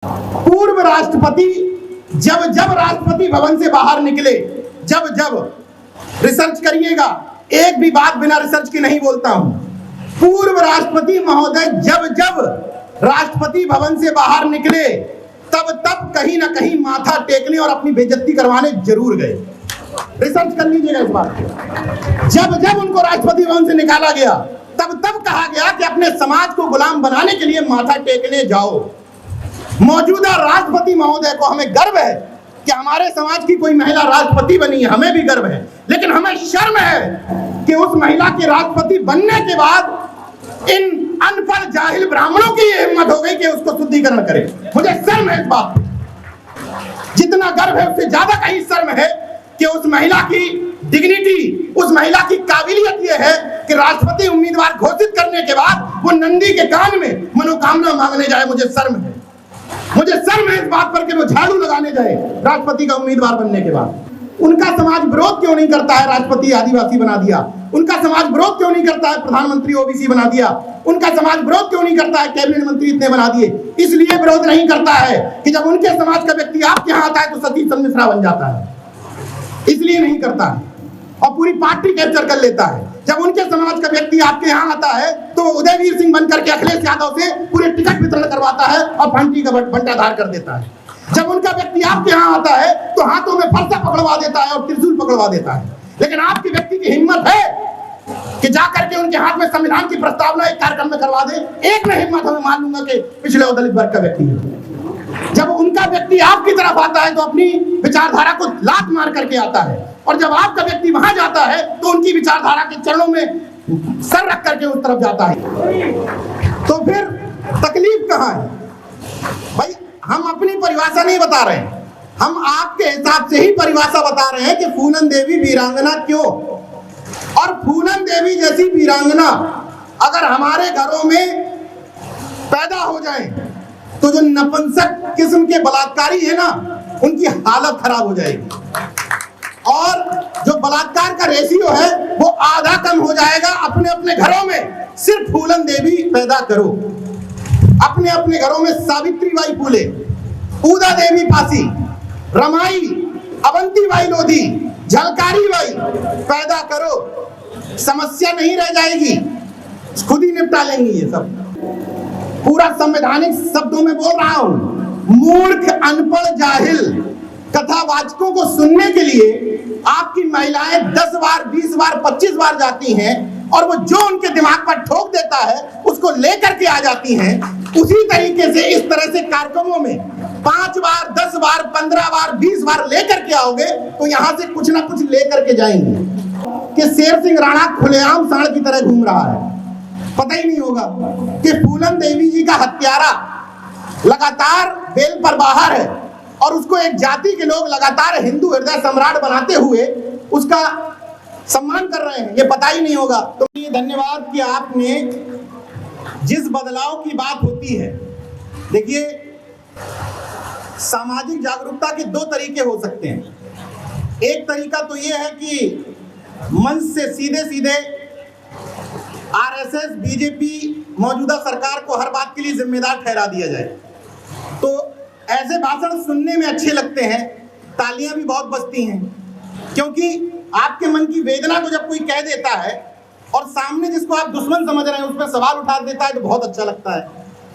पूर्व राष्ट्रपति जब जब राष्ट्रपति भवन से बाहर निकले, जब जब रिसर्च करिएगा, एक भी बात बिना रिसर्च के नहीं बोलता हूं। पूर्व राष्ट्रपति महोदय जब जब राष्ट्रपति भवन से बाहर निकले तब तब कहीं ना कहीं माथा टेकने और अपनी बेइज्जती करवाने जरूर गए। रिसर्च कर लीजिएगा इस बात को। जब जब उनको राष्ट्रपति भवन से निकाला गया तब तब कहा गया कि अपने समाज को गुलाम बनाने के लिए माथा टेकने जाओ। मौजूदा राष्ट्रपति महोदय को हमें गर्व है कि हमारे समाज की कोई महिला राष्ट्रपति बनी है, हमें भी गर्व है, लेकिन हमें शर्म है कि उस महिला के राष्ट्रपति बनने के बाद इन अनपढ़ जाहिल ब्राह्मणों की ये हिम्मत हो गई कि उसको शुद्धिकरण करे। मुझे शर्म है इस बात पे। जितना गर्व है उससे ज्यादा कहीं शर्म है कि उस महिला की डिग्निटी, उस महिला की काबिलियत ये है कि राष्ट्रपति उम्मीदवार घोषित करने के बाद वो नंदी के कान में मनोकामना मांगने जाए। मुझे शर्म है, मुझे शर्म है इस बात पर कि वो झाड़ू लगाने जाए राष्ट्रपति का उम्मीदवार बनने के बाद। उनका समाज विरोध क्यों नहीं करता है? राष्ट्रपति आदिवासी बना दिया। उनका समाज विरोध क्यों नहीं करता है? प्रधानमंत्री ओबीसी बना दिया। उनका समाज विरोध क्यों नहीं करता है? कैबिनेट मंत्री इतने बना दिए। इसलिए विरोध नहीं करता है कि जब उनके समाज का व्यक्ति आपके यहाँ आता है तो सतीश चंद्र मिश्रा बन जाता है, इसलिए नहीं करता है और पूरी पार्टी कैप्चर कर लेता है। जब उनके समाज का व्यक्ति आपके यहाँ आता है तो उदयवीर सिंह बनकर के अखिलेश यादव से पूरे टिकट वितरण करवाता है और फंटी का बंटाधार कर देता है। जब उनका व्यक्ति आपके यहाँ आता है तो हाथों में फरसा पकड़वा देता है और त्रिशूल पकड़वा देता है। लेकिन आपके व्यक्ति की हिम्मत है कि जाकर के उनके हाथ में संविधान की प्रस्तावना एक कार्यक्रम में करवा दे। एक में हिम्मत हमें मान लूंगा कि पिछले और दलित वर्ग का व्यक्ति है। जब उनका व्यक्ति आपकी तरफ आता है तो अपनी विचारधारा को लात मार करके आता है, और जब आपका व्यक्ति वहां जाता है तो उनकी विचारधारा के चरणों में सर रख करके उस तरफ जाता है। तो फिर तकलीफ कहां है भाई? हम अपनी परिभाषा नहीं बता रहे हैं, हम आपके हिसाब से ही परिभाषा बता रहे हैं कि फूलन देवी वीरांगना क्यों। और फूलन देवी जैसी वीरांगना अगर हमारे घरों में पैदा हो जाए तो जो नपुंसक किस्म के बलात्कारी है ना, उनकी हालत खराब हो जाएगी और जो बलात्कार का रेशियो है वो आधा कम हो जाएगा। अपने अपने घरों में सिर्फ फूलन देवी पैदा करो, अपने अपने घरों में सावित्री बाई फूले, उदा देवी पासी, रमाई, अवंती बाई लोधी, झलकारी बाई पैदा करो, समस्या नहीं रह जाएगी, खुद ही निपटा लेंगी ये सब। पूरा संवैधानिक शब्दों में बोल रहा हूं। मूर्ख, अनपढ़, जाहिल कथावाचकों को सुनने के लिए आपकी महिलाएं 10 बार, 20 बार, 25 बार जाती हैं और वो जो उनके दिमाग पर ठोक देता है उसको लेकर के आ जाती हैं। उसी तरीके से इस तरह से कार्यक्रमों में 5 बार, 10 बार, 15 बार, 20 बार लेकर के आओगे तो यहां से कुछ ना कुछ लेकर के जाएंगे कि शेर सिंह राणा खुलेआम सांड की तरह घूम रहा है। पता ही नहीं होगा कि फूलन देवी जी का हत्यारा लगातार बेल पर बाहर है और उसको एक जाति के लोग लगातार हिंदू हृदय सम्राट बनाते हुए उसका सम्मान कर रहे हैं, ये पता ही नहीं होगा। तो ये धन्यवाद कि आपने जिस बदलाव की बात होती है, देखिए सामाजिक जागरूकता के 2 तरीके हो सकते हैं। एक तरीका तो ये है कि मंच से सीधे सीधे आरएसएस, बीजेपी, मौजूदा सरकार को हर बात के लिए जिम्मेदार ठहरा दिया जाए। तो ऐसे भाषण सुनने में अच्छे लगते हैं, तालियां भी बहुत बजती हैं, क्योंकि आपके मन की वेदना को जब कोई कह देता है और सामने जिसको आप दुश्मन समझ रहे हैं उस पर सवाल उठा देता है तो बहुत अच्छा लगता है,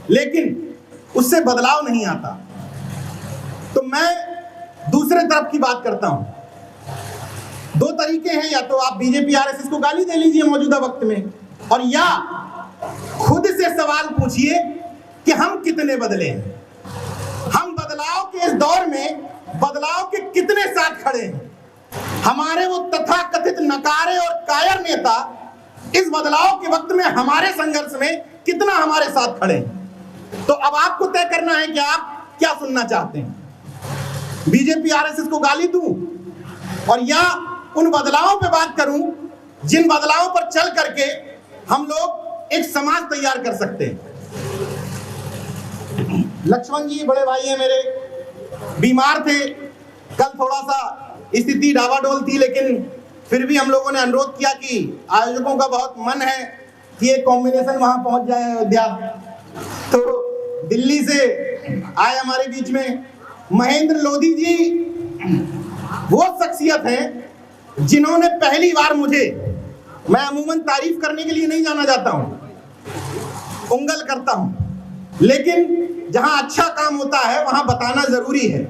लेकिन उससे बदलाव नहीं आता। तो मैं दूसरे तरफ की बात करता हूं। 2 तरीके हैं, या तो आप बीजेपी आरएसएस को गाली दे लीजिए मौजूदा वक्त में, और या खुद से सवाल पूछिए कि हम कितने बदले हैं, हम बदलाव के इस दौर में बदलाव के कितने साथ खड़े हैं। हमारे वो तथाकथित नकारे और कायर नेता इस बदलाव के वक्त में हमारे संघर्ष में कितना हमारे साथ खड़े हैं। तो अब आपको तय करना है कि आप क्या सुनना चाहते हैं, बीजेपी आरएसएस को गाली दूं और या उन बदलावों पे बात करूं जिन बदलावों पर चल करके हम लोग एक समाज तैयार कर सकते हैं। लक्ष्मण जी बड़े भाई हैं मेरे, बीमार थे, कल थोड़ा सा स्थिति डावाडोल थी, लेकिन फिर भी हम लोगों ने अनुरोध किया कि आयोजकों का बहुत मन है कि एक कॉम्बिनेशन वहां पहुंच जाए अयोध्या। तो दिल्ली से आए हमारे बीच में महेंद्र लोधी जी वो शख्सियत हैं जिन्होंने पहली बार मुझे, मैं अमूमन तारीफ करने के लिए नहीं जाना जाता हूं, उंगल करता हूं, लेकिन जहां अच्छा काम होता है वहां बताना जरूरी है।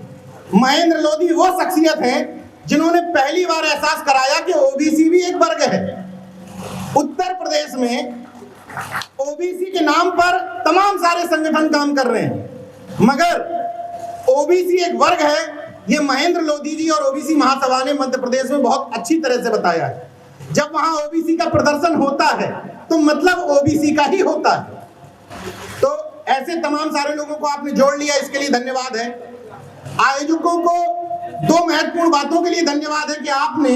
महेंद्र लोधी वो शख्सियत हैं जिन्होंने पहली बार एहसास कराया कि ओबीसी भी एक वर्ग है। उत्तर प्रदेश में ओबीसी के नाम पर तमाम सारे संगठन काम कर रहे हैं, मगर ओबीसी एक वर्ग है, ये महेंद्र लोधी जी और ओबीसी महासभा ने मध्य प्रदेश में बहुत अच्छी तरह से बताया है। जब वहां ओबीसी का प्रदर्शन होता है तो मतलब ओबीसी का ही होता है। तो ऐसे तमाम सारे लोगों को आपने जोड़ लिया, इसके लिए धन्यवाद है। आयोजकों को दो महत्वपूर्ण बातों के लिए धन्यवाद है कि आपने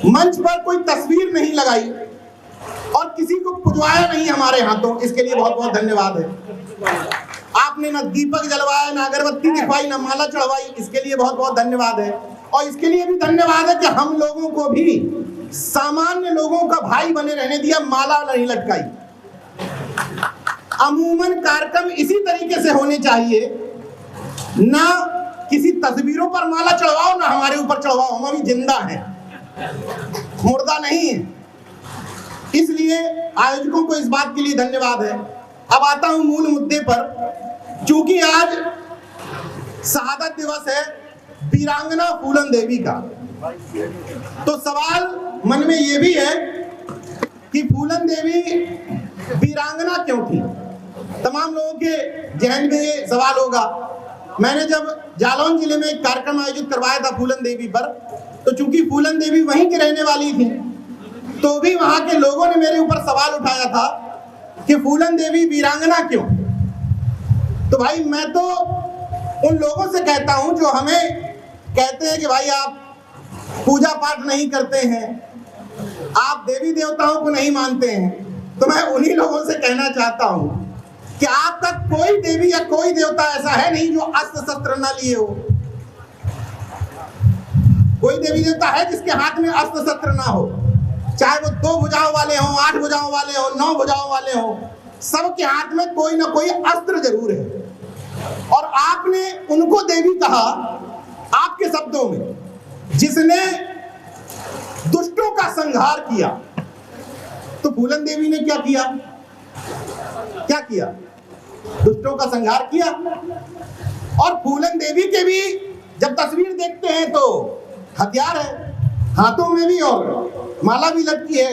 मंच पर कोई तस्वीर नहीं लगाई और किसी को पुजवाया नहीं हमारे हाथों, इसके लिए बहुत बहुत धन्यवाद है। आपने न दीपक जलवाया, न अगरबत्ती दिखवाई, न माला चढ़वाई, इसके लिए बहुत बहुत धन्यवाद है। और इसके लिए भी धन्यवाद है कि हम लोगों को भी सामान्य लोगों का भाई बने रहने दिया, माला नहीं लटकाई। अमूमन कार्यक्रम इसी तरीके से होने चाहिए, ना किसी तस्वीरों पर माला चढ़वाओ, ना हमारे ऊपर चढ़वाओ, हम अभी जिंदा हैं, मुर्दा नहीं है। इसलिए आयोजकों को इस बात के लिए धन्यवाद है। अब आता हूं मूल मुद्दे पर। चूंकि आज शहादत दिवस है वीरांगना फूलन देवी का, तो सवाल मन में यह भी है कि फूलन देवी वीरांगना क्यों थी। तमाम लोगों के जहन में ये सवाल होगा। मैंने जब जालौन जिले में एक कार्यक्रम आयोजित करवाया था फूलन देवी पर, तो चूंकि फूलन देवी वहीं की रहने वाली थी, तो भी वहां के लोगों ने मेरे ऊपर सवाल उठाया था कि फूलन देवी वीरांगना क्यों। तो भाई मैं तो उन लोगों से कहता हूं जो हमें कहते हैं कि भाई आप पूजा पाठ नहीं करते हैं, आप देवी देवताओं को नहीं मानते हैं, तो मैं उन्हीं लोगों से कहना चाहता हूं कि आपका कोई देवी या कोई देवता ऐसा है नहीं जो अस्त्र शस्त्र न लिए हो। कोई देवी देवता है जिसके हाथ में अस्त्र शस्त्र ना हो, चाहे वो 2 भुजाओं वाले हों, 8 भुजाओं वाले हों, 9 भुजाओं वाले हों, सबके हाथ में कोई ना कोई अस्त्र जरूर है। और आपने उनको देवी कहा आपके शब्दों में, जिसने दुष्टों का संहार किया। तो फूलन देवी ने क्या किया? क्या किया? दुष्टों का संहार किया। और फूलन देवी के भी जब तस्वीर देखते हैं तो हथियार है हाथों में भी और माला भी लटकी है।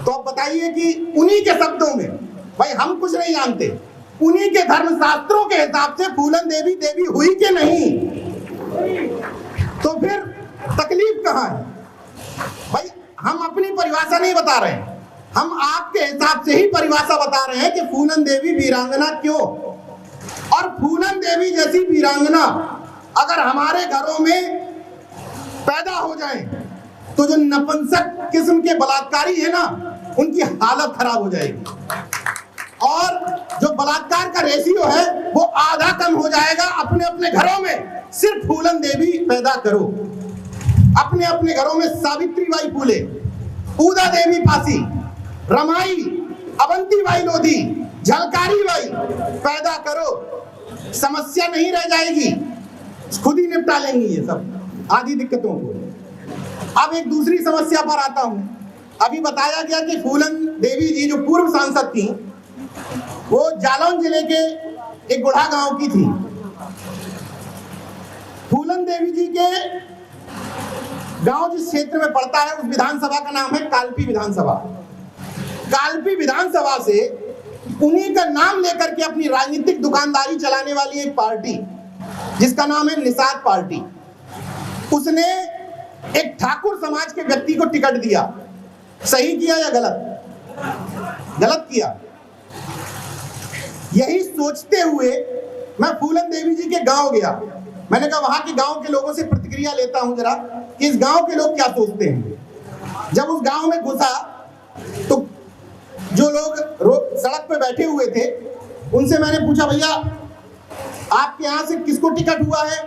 तो अब बताइए कि उन्हीं के शब्दों में, भाई हम कुछ नहीं जानते, उन्हीं के धर्म शास्त्रों के हिसाब से फूलन देवी देवी हुई कि नहीं, तो फिर तकलीफ कहां है? भाई हम अपनी परिभाषा नहीं बता रहे हैं, हम आपके हिसाब से ही परिभाषा बता रहे हैं कि फूलन देवी वीरांगना क्यों। और फूलन देवी जैसी वीरांगना अगर हमारे घरों में पैदा हो जाए तो जो नपुंसक किस्म के बलात्कारी है ना, उनकी हालत खराब हो जाएगी। और जो बलात्कार का रेशियो है वो आधा कम हो जाएगा। अपने अपने घरों में सिर्फ फूलन देवी पैदा करो, अपने अपने घरों में सावित्री बाई फूले, उदा देवी पासी, रमाई, अवंती बाई लोधी, झलकारी बाई पैदा करो, समस्या नहीं रह जाएगी, खुद ही निपटा लेंगी ये सब आदि दिक्कतों को। अब एक दूसरी समस्या पर आता हूं। अभी बताया गया कि फूलन देवी जी जो पूर्व सांसद थी, वो जालौन जिले के एक गुढ़ा गांव की थी। फूलन देवी जी के गांव जिस क्षेत्र में पड़ता है उस विधानसभा का नाम है कालपी विधानसभा। कालपी विधानसभा से उन्हीं का नाम लेकर के अपनी राजनीतिक दुकानदारी चलाने वाली एक पार्टी जिसका नाम है निषाद पार्टी, उसने एक ठाकुर समाज के व्यक्ति को टिकट दिया। सही किया या गलत? गलत किया। यही सोचते हुए मैं फूलन देवी जी के गांव गया। मैंने कहा वहां के गांव के लोगों से प्रतिक्रिया लेता हूं जरा कि इस गांव के लोग क्या सोचते हैं। जब उस गांव में घुसा तो जो लोग सड़क पे बैठे हुए थे उनसे मैंने पूछा, भैया आपके यहां से किसको टिकट हुआ है?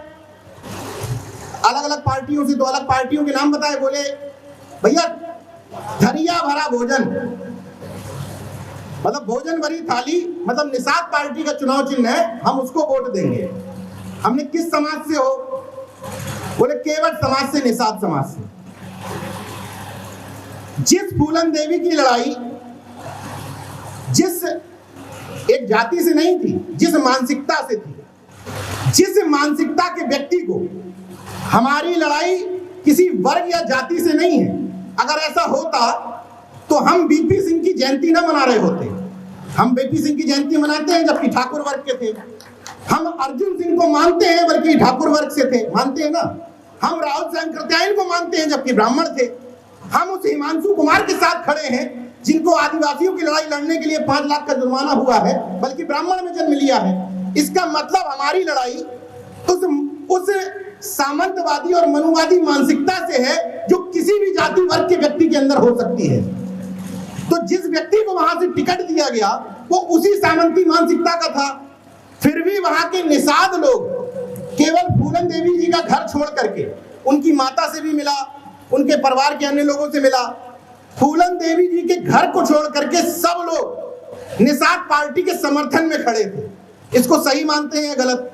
अलग अलग पार्टियों से, तो अलग पार्टियों के नाम बताए। बोले भैया धरिया भरा भोजन, मतलब भोजन भरी थाली मतलब निषाद पार्टी का चुनाव चिन्ह है, हम उसको वोट देंगे। हमने किस समाज से हो? बोले केवट समाज से, निषाद समाज से। जिस फूलन देवी की लड़ाई जिस एक जाति से नहीं थी, जिस मानसिकता से थी, जिस मानसिकता के व्यक्ति को, हमारी लड़ाई किसी वर्ग या जाति से नहीं है। अगर ऐसा होता तो हम बीपी सिंह की जयंती ना मना रहे होते। हम बीपी सिंह की जयंती मनाते हैं जबकि ठाकुर वर्ग के थे। हम अर्जुन सिंह को मानते हैं बल्कि ठाकुर वर्ग से थे, मानते हैं ना। हम राहुल शंकरत्यायन को मानते हैं जबकि ब्राह्मण थे। हम उस हिमांशु कुमार के साथ खड़े हैं जिनको आदिवासियों की लड़ाई लड़ने के लिए 5 लाख का जुर्माना हुआ है, बल्कि ब्राह्मण में जन्म लिया है। इसका मतलब हमारी लड़ाई उस सामंतवादी और मनुवादी मानसिकता से है जो किसी भी जाति वर्ग के व्यक्ति के अंदर हो सकती है। तो जिस व्यक्ति को वहां से टिकट दिया गया वो उसी सामंती मानसिकता का था। फिर भी वहां के निषाद लोग केवल फूलन देवी जी का घर छोड़ करके, उनकी माता से भी मिला, उनके परिवार के अन्य लोगों से मिला, फूलन देवी जी के घर को छोड़ करके सब लोग निषाद पार्टी के समर्थन में खड़े थे। इसको सही मानते हैं या गलत?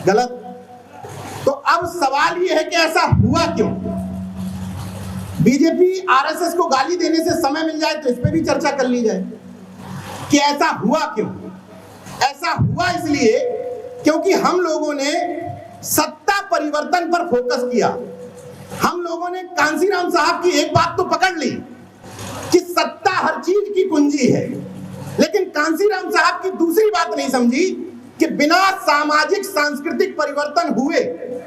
गलत। तो अब सवाल यह है कि ऐसा हुआ क्यों? बीजेपी आरएसएस को गाली देने से समय मिल जाए तो इस पे भी चर्चा कर ली जाए कि ऐसा हुआ क्यों। ऐसा हुआ इसलिए क्योंकि हम लोगों ने सत्ता परिवर्तन पर फोकस किया। हम लोगों ने कांसीराम साहब की एक बात तो पकड़ ली कि सत्ता हर चीज की कुंजी है, लेकिन कांसीराम साहब की दूसरी बात नहीं समझी कि बिना सामाजिक सांस्कृतिक परिवर्तन हुए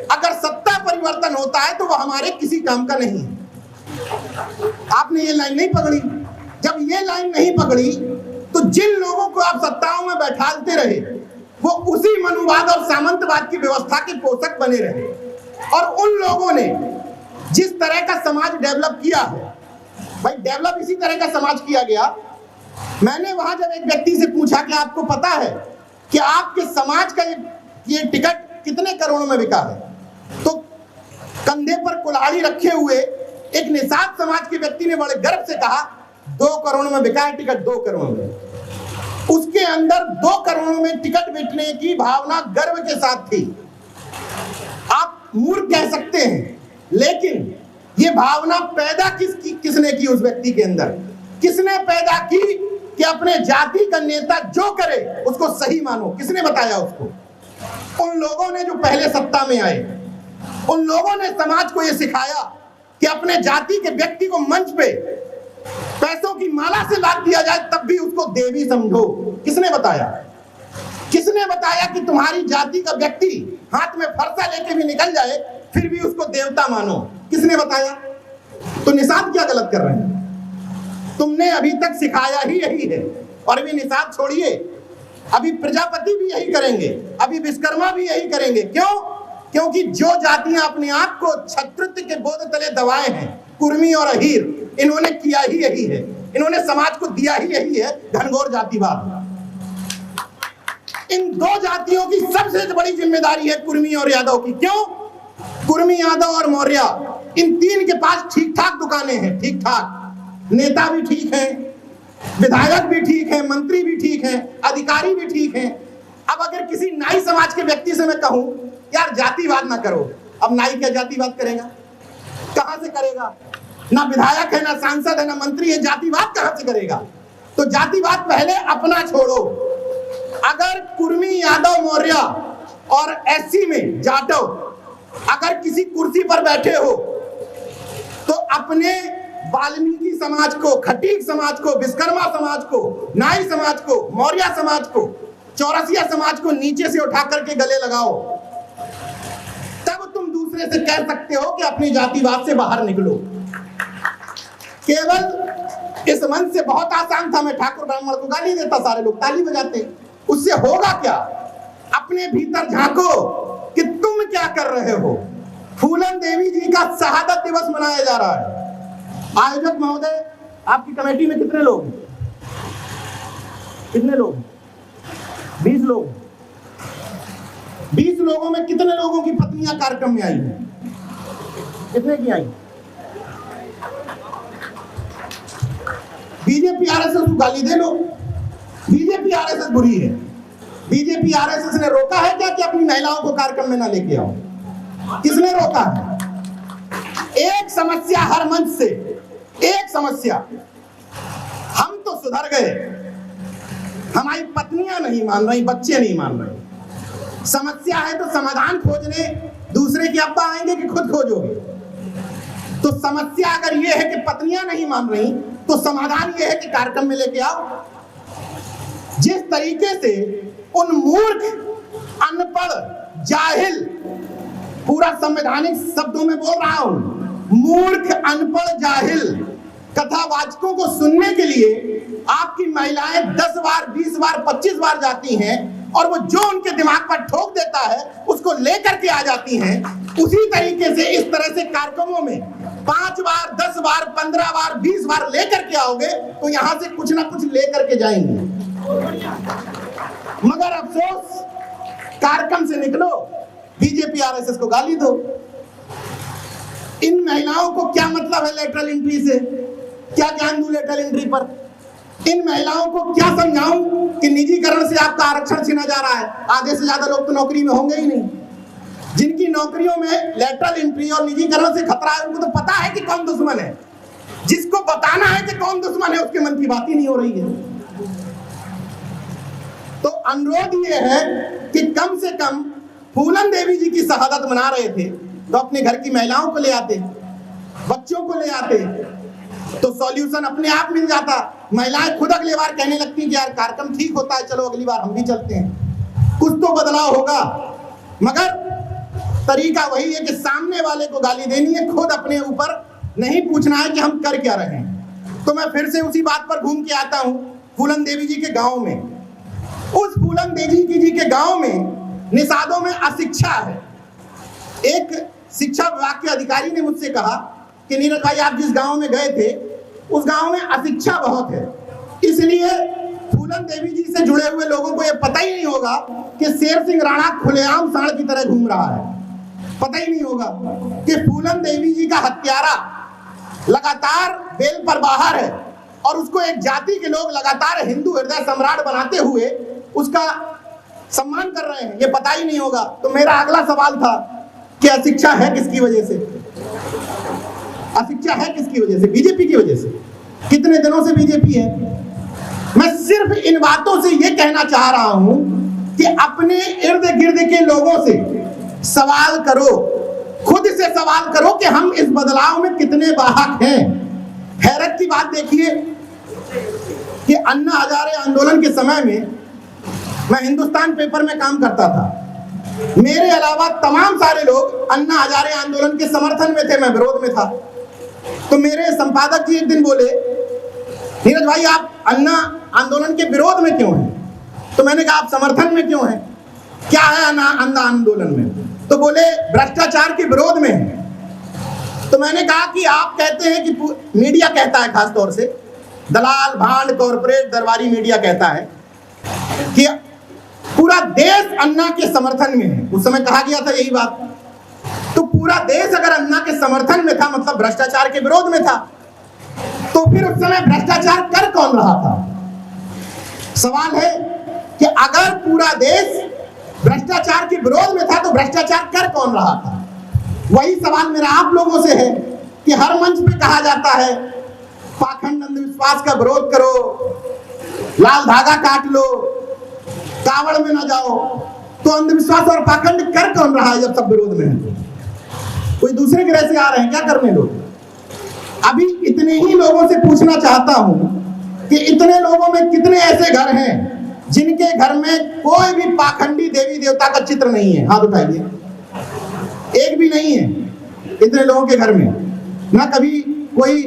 अगर सत्ता परिवर्तन होता है तो वह हमारे किसी काम का नहीं है। आपने ये लाइन नहीं पकड़ी। जब ये लाइन नहीं पकड़ी तो जिन लोगों को आप सत्ताओं में बैठालते रहे वो उसी मनुवाद और सामंतवाद की व्यवस्था के पोषक बने रहे। और उन लोगों ने जिस तरह का समाज डेवलप किया है, भाई डेवलप इसी तरह का समाज किया गया। मैंने वहां जब एक व्यक्ति से पूछा कि आपको पता है कि आपके समाज का ये टिकट कितने करोड़ों में बिका है, तो कंधे पर कुल्हाड़ी रखे हुए एक निषाद समाज के व्यक्ति ने बड़े गर्व से कहा 2 करोड़ में बिका है टिकट, 2 करोड़ में। उसके अंदर 2 करोड़ में टिकट बेचने की भावना गर्व के साथ थी। आप मूर्ख कह सकते हैं, लेकिन ये भावना पैदा किसने की? उस व्यक्ति के अंदर किसने पैदा की कि अपने जाति का नेता जो करे उसको सही मानो? किसने बताया उसको? उन लोगों ने जो पहले सत्ता में आए, उन लोगों ने समाज को यह सिखाया कि अपने जाति के व्यक्ति को मंच पे पैसों की माला से लाद दिया जाए तब भी उसको देवी समझो। किसने बताया? किसने बताया कि तुम्हारी जाति का व्यक्ति हाथ में फरसा लेके भी निकल जाए फिर भी उसको देवता मानो? किसने बताया? तो निषाद क्या गलत कर रहे हैं? तुमने अभी तक सिखाया ही यही है। और अभी निषाद छोड़िए, अभी प्रजापति भी यही करेंगे, अभी विश्वकर्मा भी यही करेंगे। क्यों? क्योंकि जो जातियां अपने आप को छत्रत्व के बोध तले दबाए हैं, कुर्मी और अहीर, इन्होंने किया ही यही है। इन्होंने समाज को दिया ही यही है, घनघोर जातिवाद। इन 2 जातियों की सबसे बड़ी जिम्मेदारी है कुर्मी और यादव की। क्यों? कुर्मी, यादव और मौर्य, इन 3 के पास ठीक ठाक दुकानें हैं, ठीक ठाक नेता भी ठीक हैं, विधायक भी ठीक हैं, मंत्री भी ठीक हैं, अधिकारी भी ठीक हैं। अब अगर किसी नाई समाज के व्यक्ति से मैं कहूं यार जातिवाद ना करो, अब नाई क्या जातिवाद करेगा? कहां से करेगा? ना विधायक है, ना सांसद है, ना मंत्री है, जातिवाद कहां से करेगा? तो जातिवाद पहले अपना छोड़ो। अगर कुर्मी, यादव, मौर्य और एससी में जाटव अगर किसी कुर्सी पर बैठे हो तो अपने वाल्मीकि समाज को, खटीक समाज को, विश्वकर्मा समाज को, नाई समाज को, मौर्य समाज को, चौरसिया समाज को नीचे से उठा करके गले लगाओ, तब तुम दूसरे से कह सकते हो कि अपनी जातिवाद से बाहर निकलो। केवल इस मंच से बहुत आसान था, मैं ठाकुर ब्राह्मण को गाली देता, सारे लोग ताली बजाते। उससे होगा क्या? अपने भीतर झांको कि तुम क्या कर रहे हो। फूलन देवी जी का शहादत दिवस मनाया जा रहा है। आयोजक महोदय, आपकी कमेटी में कितने लोग हैं? कितने लोग? 20 लोग। 20 लोगों में कितने लोगों की पत्नियां कार्यक्रम में आई हैं? कितने की आई? बीजेपी आरएसएस को गाली दे लो, बीजेपी आरएसएस बुरी है। बीजेपी आरएसएस ने रोका है क्या कि अपनी महिलाओं को कार्यक्रम में ना लेके आओ? किसने रोका है? एक समस्या हर मंच से, एक समस्या, हम तो सुधर गए, हमारी पत्नियां नहीं मान रही, बच्चे नहीं मान रहे। समस्या है तो समाधान खोजने दूसरे की अब्बा आएंगे कि खुद खोजोगे? तो समस्या अगर ये है कि पत्नियां नहीं मान रही, तो समाधान ये है कि कार्यक्रम में लेके आओ। जिस तरीके से उन मूर्ख, अनपढ़, जाहिल, पूरा संवैधानिक शब्दों में बोल रहा हूं, मूर्ख, अनपढ़, जाहिल कथावाचकों को सुनने के लिए आपकी महिलाएं 10 बार, 20 बार, 25 बार जाती हैं और वो जो उनके दिमाग पर ठोक देता है उसको लेकर के आ जाती हैं। उसी तरीके से इस तरह से कार्यक्रमों में 5 बार, 10 बार, 15 बार, 20 बार लेकर के आओगे तो यहां से कुछ ना कुछ लेकर के जाएंगे। मगर अफसोस, कार्यक्रम से निकलो, बीजेपी आरएसएस को गाली दो। इन महिलाओं को क्या मतलब है लेटरल एंट्री से? क्या ज्ञान दूं लेटरल एंट्री पर? इन महिलाओं को क्या समझाऊं कि निजीकरण से आपका आरक्षण छीना जा रहा है? आधे से ज्यादा लोग तो नौकरी में होंगे ही नहीं। जिनकी नौकरियों में लेटरल एंट्री और निजीकरण से खतरा है, उनको तो पता है कि कौन दुश्मन है। जिसको बताना है कि कौन दुश्मन है, उसके मन की बात ही नहीं हो रही है। तो अनुरोध ये है कि कम से कम फूलन देवी जी की शहादत मना रहे थे तो अपने घर की महिलाओं को ले आते, बच्चों को ले आते, तो सॉल्यूशन अपने आप मिल जाता। महिलाएं खुद अगली बार कहने लगती कि यार कार्यक्रम ठीक होता है, चलो अगली बार हम भी चलते हैं। कुछ तो बदलाव होगा। मगर तरीका वही है कि सामने वाले को गाली देनी है, खुद अपने ऊपर नहीं पूछना है कि हम कर क्या रहे हैं। तो मैं फिर से उसी बात पर घूम के आता हूं, फूलन देवी जी के गांव में। उस फूलन देवी जी के गांव में निषादों में अशिक्षा है। एक शिक्षा विभाग के अधिकारी ने मुझसे कहा कि नीरज भाई, आप जिस गांव में गए थे उस गांव में अशिक्षा बहुत है, इसलिए फूलन देवी जी से जुड़े हुए लोगों को यह पता ही नहीं होगा कि शेर सिंह राणा खुलेआम सांड की तरह घूम रहा है। पता ही नहीं होगा कि फूलन देवी जी का हत्यारा लगातार बेल पर बाहर है और उसको एक जाति के लोग लगातार हिंदू हृदय सम्राट बनाते हुए उसका सम्मान कर रहे हैं, ये पता ही नहीं होगा। तो मेरा अगला सवाल था कि अशिक्षा है किसकी वजह से? अशिक्षा है किसकी वजह से? बीजेपी की वजह से। कितने दिनों से बीजेपी है? मैं सिर्फ इन बातों से ये कहना चाह रहा हूं कि अपने इर्द गिर्द के लोगों से सवाल करो, खुद से सवाल करो कि हम इस बदलाव में कितने वाहक हैं। हैरत की बात देखिए कि अन्ना हजारे आंदोलन के समय में मैं हिंदुस्तान पेपर में काम करता था। मेरे अलावा तमाम सारे लोग अन्ना हजारे आंदोलन के समर्थन में थे, मैं विरोध में था। तो मेरे संपादक जी एक दिन बोले, नीरज भाई आप अन्ना आंदोलन के विरोध में क्यों हैं? तो मैंने कहा आप समर्थन में क्यों हैं? क्या है अन्ना आंदोलन में? तो बोले भ्रष्टाचार के विरोध में है। तो मैंने कहा कि आप कहते हैं कि मीडिया कहता है, खास तौर से दलाल, भांड, कॉर्पोरेट, दरबारी मीडिया कहता है कि पूरा देश अन्ना के समर्थन में है। उस समय कहा गया था यही बात। तो पूरा देश अगर अन्ना के समर्थन में था, मतलब भ्रष्टाचार के विरोध में था, तो फिर उस समय भ्रष्टाचार कर कौन रहा था? सवाल है कि अगर पूरा देश भ्रष्टाचार के विरोध में था तो भ्रष्टाचार कर कौन रहा था? वही सवाल मेरा आप लोगों से है कि हर मंच पे कहा जाता है पाखंड अंधविश्वास का विरोध करो, लाल धागा काट लो, कावड़ में ना जाओ। तो अंधविश्वास और पाखंड कर कौन रहा है जब सब विरोध में है? कोई दूसरे ग्रह से आ रहे हैं क्या करने लोग? अभी इतने ही लोगों से पूछना चाहता हूं कि इतने लोगों में कितने ऐसे घर हैं जिनके घर में कोई भी पाखंडी देवी देवता का चित्र नहीं है? हाथ उठाइए। एक भी नहीं है इतने लोगों के घर में, ना कभी कोई।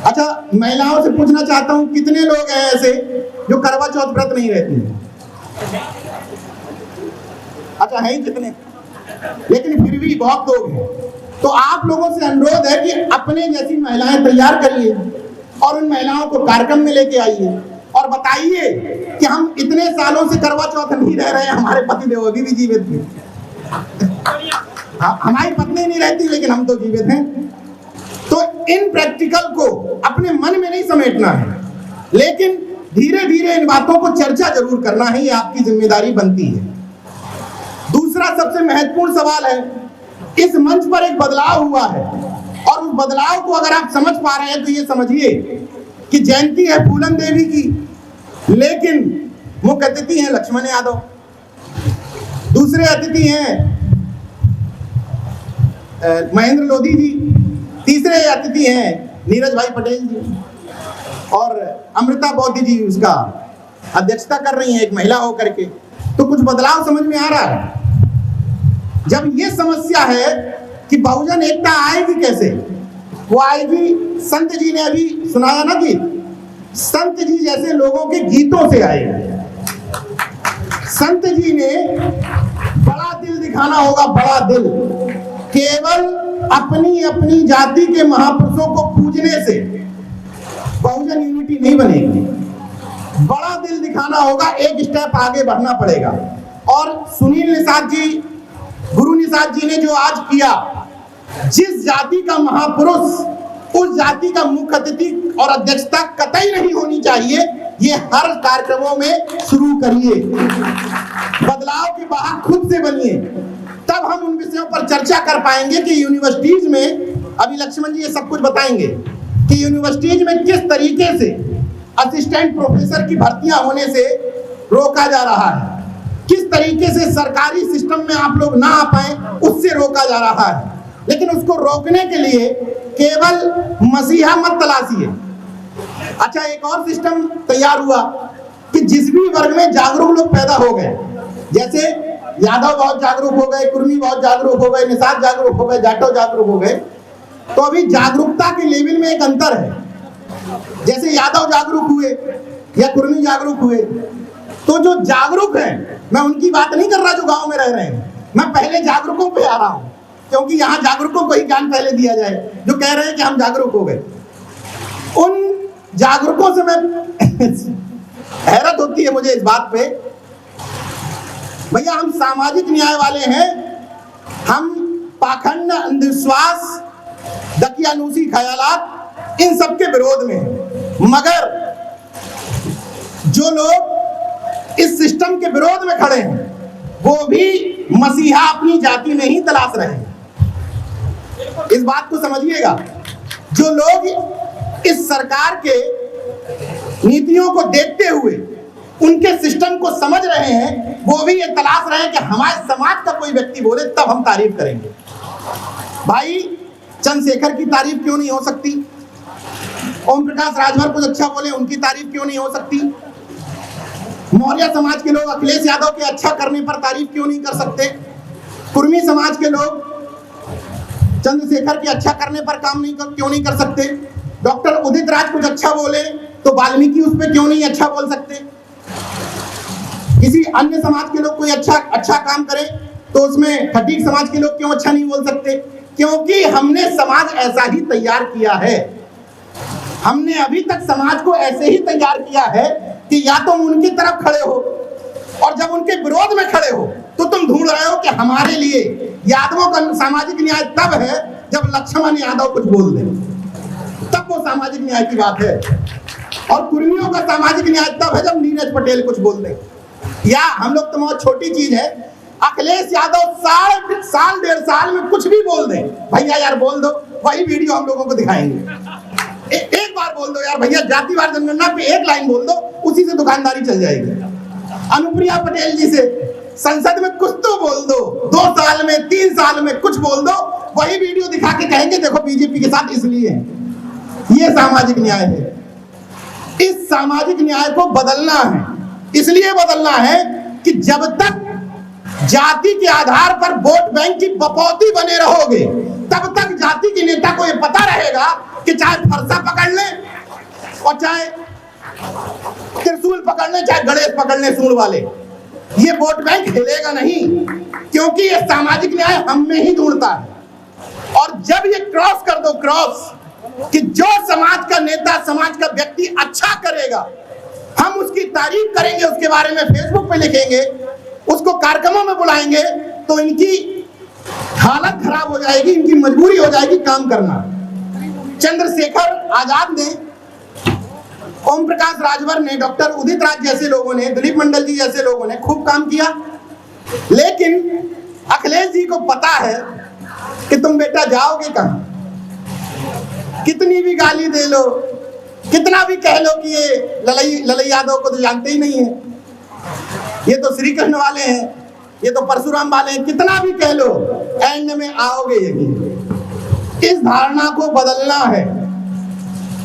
अच्छा, महिलाओं से पूछना चाहता हूं कितने लोग हैं ऐसे जो करवा चौथ व्रत नहीं रहते हैं? अच्छा, है ही कितने, लेकिन फिर भी बहुत लोग हैं। तो आप लोगों से अनुरोध है कि अपने जैसी महिलाएं तैयार करिए और उन महिलाओं को कार्यक्रम में लेके आइए और बताइए कि हम इतने सालों से करवा चौथ नहीं रह रहे हैं, हमारे पति देव अभी भी जीवित हैं। हमारी पत्नी नहीं रहती लेकिन हम तो जीवित हैं। तो इन प्रैक्टिकल को अपने मन में नहीं समेटना है। लेकिन धीरे धीरे इन बातों को चर्चा जरूर करना है, ये आपकी जिम्मेदारी बनती है। दूसरा सबसे महत्वपूर्ण सवाल है, इस मंच पर एक बदलाव हुआ है और उस बदलाव को अगर आप समझ पा रहे हैं तो ये समझिए कि जयंती है फूलन देवी की, लेकिन मुख्य अतिथि हैं लक्ष्मण यादव, दूसरे अतिथि हैं महेंद्र लोधी जी, तीसरे अतिथि हैं नीरज भाई पटेल जी और अमृता बौद्ध जी उसका अध्यक्षता कर रही हैं एक महिला होकर के। तो कुछ बदलाव समझ में आ रहा है। जब ये समस्या है कि बहुजन एकता आएगी कैसे, वो आएगी, संत जी ने अभी सुनाया ना कि संत जी जैसे लोगों के गीतों से आएगी। संत जी ने बड़ा दिल दिखाना होगा, बड़ा दिल। केवल अपनी अपनी जाति के महापुरुषों को पूजने से बहुजन यूनिटी नहीं बनेगी, बड़ा दिल दिखाना होगा, एक स्टेप आगे बढ़ना पड़ेगा। और सुनील निषाद जी, गुरु निषाद जी ने जो आज किया, जिस जाति का महापुरुष उस जाति का मुख्य अतिथि और अध्यक्षता कतई नहीं होनी चाहिए, ये हर कार्यक्रमों में शुरू करिए। बदलाव के बाहर खुद से बनिए, तब हम उन विषयों पर चर्चा कर पाएंगे कि यूनिवर्सिटीज में, अभी लक्ष्मण जी ये सब कुछ बताएंगे कि यूनिवर्सिटीज में किस तरीके से असिस्टेंट प्रोफेसर की भर्तियां होने से रोका जा रहा है, किस तरीके से सरकारी सिस्टम में आप लोग ना आ पाए उससे रोका जा रहा है। लेकिन उसको रोकने के लिए केवल मसीहा मत तलाशिए। अच्छा, एक और सिस्टम तैयार हुआ कि जिस भी वर्ग में जागरूक लोग पैदा हो गए, जैसे यादव बहुत जागरूक हो गए, कुर्मी बहुत जागरूक हो गए, निषाद जागरूक हो गए, जाटव जागरूक हो गए, तो अभी जागरूकता के लेवल में एक अंतर है। जैसे यादव जागरूक हुए या कुर्मी जागरूक हुए, तो जो जागरूक हैं, मैं उनकी बात नहीं कर रहा जो गांव में रह रहे हैं, मैं पहले जागरूकों पे आ रहा हूं, क्योंकि यहाँ जागरूकों को ही ज्ञान पहले दिया जाए, जो कह रहे हैं कि हम जागरूक हो गए। उन जागरूकों से मैं हैरत होती है मुझे इस बात पे, भैया हम सामाजिक न्याय वाले हैं, हम पाखंड, अंधविश्वास, दकियानूसी ख्यालात, इन सब के विरोध में हैं। मगर जो लोग इस सिस्टम के विरोध में खड़े हैं, वो भी मसीहा अपनी जाति में ही तलाश रहे हैं। इस बात को समझिएगा। जो लोग इस सरकार के नीतियों को देखते हुए उनके सिस्टम को समझ रहे हैं, वो भी ये तलाश रहे हैं कि हमारे समाज का कोई व्यक्ति बोले तब हम तारीफ करेंगे। भाई चंद्रशेखर की तारीफ क्यों नहीं हो सकती? ओम प्रकाश राजभर कुछ अच्छा बोले, उनकी तारीफ क्यों नहीं हो सकती? मौर्य समाज के लोग अखिलेश यादव के अच्छा करने पर तारीफ क्यों नहीं कर सकते? कुर्मी समाज के लोग चंद्रशेखर के अच्छा करने पर क्यों नहीं कर सकते? डॉक्टर उदित राज कुछ अच्छा बोले तो वाल्मीकि उस पर क्यों नहीं अच्छा बोल सकते? किसी अन्य समाज के लोग कोई अच्छा काम करे तो उसमें खटीक समाज के लोग क्यों अच्छा नहीं बोल सकते? क्योंकि हमने समाज ऐसा ही तैयार किया है। हमने अभी तक समाज को ऐसे ही तैयार किया है कि या तुम उनकी तरफ खड़े हो, और जब उनके विरोध में खड़े हो तो तुम ढूंढ रहे हो कि हमारे लिए यादवों का सामाजिक न्याय तब है जब लक्ष्मण यादव कुछ बोल दे, तब वो सामाजिक न्याय की बात है। और कुर्मियों का सामाजिक न्याय तब है जब नीरज पटेल कुछ बोल दे। या हम लोग तो बहुत छोटी चीज है, अखिलेश यादव साल डेढ़ साल में कुछ भी बोल दे, भैया यार बोल दो, वही वीडियो हम लोगों को दिखाएंगे। एक बार बोल दो यार भैया, जातिवार जनगणना पे एक लाइन बोल दो, उसी से दुकानदारी चल जाएगी। अनुप्रिया पटेल जी से संसद में कुछ तो बोल दो, 2 साल में 3 साल में कुछ बोल दो, वही वीडियो दिखा के कहेंगे देखो बीजेपी के साथ इसलिए है। ये सामाजिक न्याय है। इस सामाजिक न्याय को बदलना है। इसलिए बदलना है कि जब तक जाति के आधार पर वोट बैंक की बपौती बने रहोगे, तब तक जाति के नेता को यह पता रहेगा कि चाहे फरसा पकड़ ले और चाहे त्रिशूल पकड़ ले, चाहे गणेश पकड़ ले सूंड वाले, ये वोट बैंक हिलेगा नहीं, क्योंकि ये सामाजिक न्याय हम में ही ढूंढता है। और जब ये क्रॉस कर दो, क्रॉस कि जो समाज का नेता, समाज का व्यक्ति अच्छा करेगा, हम उसकी तारीफ करेंगे, उसके बारे में फेसबुक पे लिखेंगे, उसको कार्यक्रमों में बुलाएंगे, तो इनकी हालत खराब हो जाएगी, इनकी मजबूरी हो जाएगी काम करना। चंद्रशेखर आजाद ने ओम प्रकाश राजभर ने, डॉक्टर उदित राज जैसे लोगों ने, दिलीप मंडल जी जैसे लोगों ने खूब काम किया, लेकिन अखिलेश जी को पता है कि तुम बेटा जाओगे कहां। कितनी भी गाली दे लो, कितना भी कह लो कि ये ललई यादव को तो जानते ही नहीं है, ये तो श्री कृष्ण वाले हैं, ये तो परशुराम वाले हैं, कितना भी कह लो, एंड में आओगे यही। इस धारणा को बदलना है।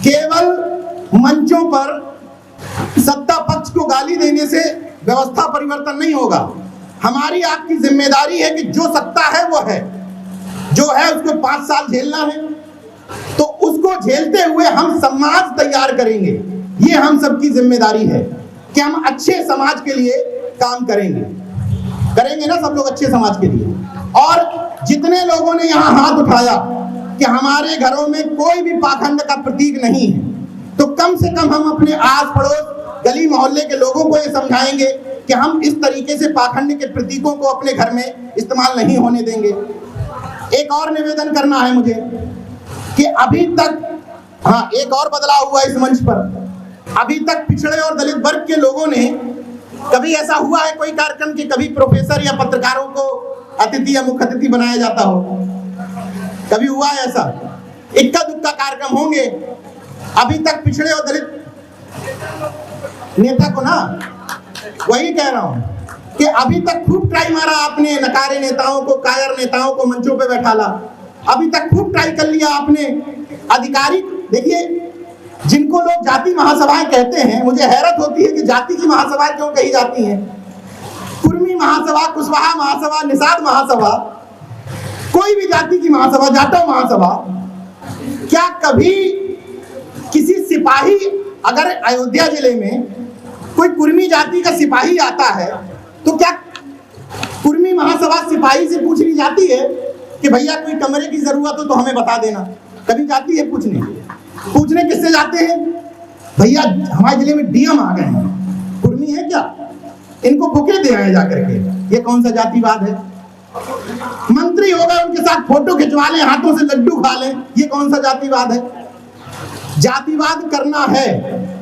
केवल मंचों पर सत्ता पक्ष को गाली देने से व्यवस्था परिवर्तन नहीं होगा। हमारी आपकी जिम्मेदारी है कि जो सत्ता है वो है, जो है उसको 5 साल झेलना है, तो उसको झेलते हुए हम समाज तैयार करेंगे। ये हम सबकी जिम्मेदारी है कि हम अच्छे समाज के लिए काम करेंगे ना सब लोग अच्छे समाज के लिए। और जितने लोगों ने यहाँ हाथ उठाया कि हमारे घरों में कोई भी पाखंड का प्रतीक नहीं है, तो कम से कम हम अपने आस पड़ोस गली मोहल्ले के लोगों को ये समझाएंगे कि हम इस तरीके से पाखंड के प्रतीकों को अपने घर में इस्तेमाल नहीं होने देंगे। एक और निवेदन करना है मुझे कि अभी तक, हाँ, एक और बदलाव हुआ इस मंच पर। अभी तक पिछड़े और दलित वर्ग के लोगों ने, कभी ऐसा हुआ है कोई कार्यक्रम कि कभी प्रोफेसर या पत्रकारों को अतिथि या मुख्य अतिथि बनाया जाता हो? कभी हुआ है ऐसा? इक्का दुक्का कार्यक्रम होंगे। अभी तक पिछड़े और दलित नेता को, ना वही कह रहा हूं कि अभी तक खूब ट्राई मारा आपने, नकारे नेताओं को, कायर नेताओं को मंचों पे बैठाला। अभी तक खूब ट्राई कर लिया आपने। अधिकारी, देखिए, जिनको लोग जाति महासभाएं कहते हैं, मुझे हैरत होती है कि जाति की महासभाएं क्यों कही जाती हैं। कुर्मी महासभा, कुशवाहा महासभा, निषाद महासभा, कोई भी जाति की महासभा, जाटव महासभा, क्या कभी किसी सिपाही, अगर अयोध्या जिले में कोई कुर्मी जाति का सिपाही आता है, तो क्या कुर्मी महासभा सिपाही से पूछ ली जाती है कि भैया कोई कमरे की जरूरत हो तो हमें बता देना? कभी जाती है पूछने किससे जाते हैं? भैया हमारे जिले में डीएम आ गए हैं, कुर्मी है क्या, इनको बुके दे आए जाकर के। ये कौन सा जातिवाद है? मंत्री होगा, उनके साथ फोटो खिंचवा लें, हाथों से लड्डू खा लें, ये कौन सा जातिवाद है? जातिवाद करना है